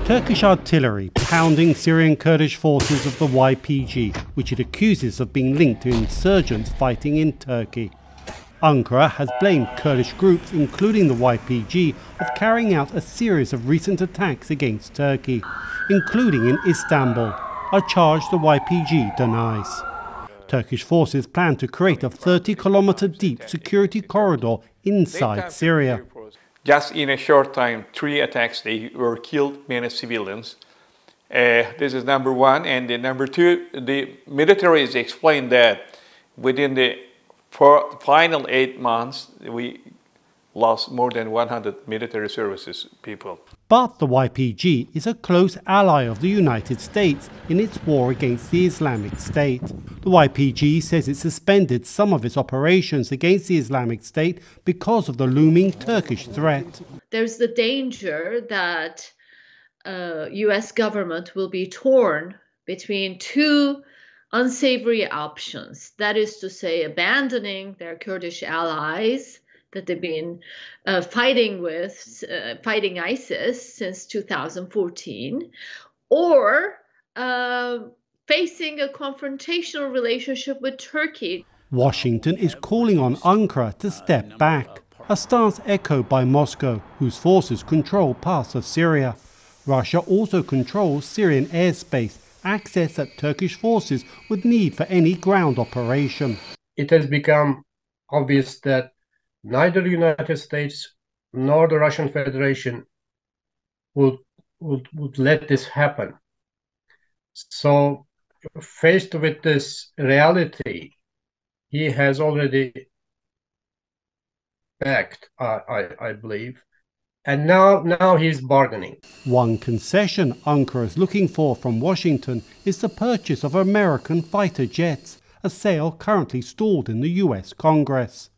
Turkish artillery pounding Syrian Kurdish forces of the YPG, which it accuses of being linked to insurgents fighting in Turkey. Ankara has blamed Kurdish groups, including the YPG, of carrying out a series of recent attacks against Turkey, including in Istanbul, a charge the YPG denies. Turkish forces plan to create a 30-kilometer deep security corridor inside Syria. Just in a short time, 3 attacks, they were killed, many civilians. This is number one. And number two, the military has explained that within the final 8 months, we lost more than 100 military services people. But the YPG is a close ally of the United States in its war against the Islamic State. The YPG says it suspended some of its operations against the Islamic State because of the looming Turkish threat. There's the danger that US government will be torn between 2 unsavory options. That is to say, abandoning their Kurdish allies that they've been fighting ISIS since 2014, or facing a confrontational relationship with Turkey. Washington is calling on Ankara to step back, a stance echoed by Moscow, whose forces control parts of Syria. Russia also controls Syrian airspace, access that Turkish forces would need for any ground operation. It has become obvious that neither the United States nor the Russian Federation would let this happen. So, faced with this reality, he has already backed, I believe, and now he's bargaining. One concession Ankara is looking for from Washington is the purchase of American fighter jets, a sale currently stalled in the US Congress.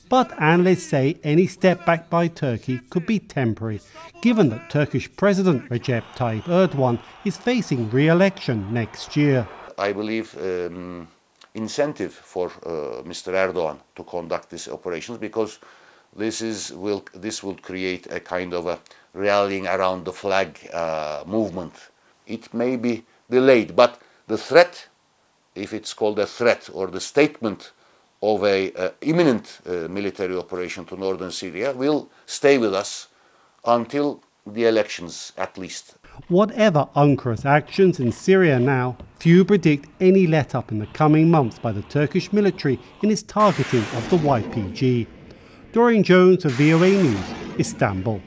But analysts say any step back by Turkey could be temporary, given that Turkish President Recep Tayyip Erdogan is facing re-election next year. I believe incentive for Mr. Erdogan to conduct these operations, because this will create a kind of a rallying around the flag movement. It may be delayed, but the threat, if it's called a threat, or the statement of an imminent military operation to northern Syria, will stay with us until the elections at least. Whatever Ankara's actions in Syria now, few predict any let-up in the coming months by the Turkish military in its targeting of the YPG. Dorian Jones for VOA News, Istanbul.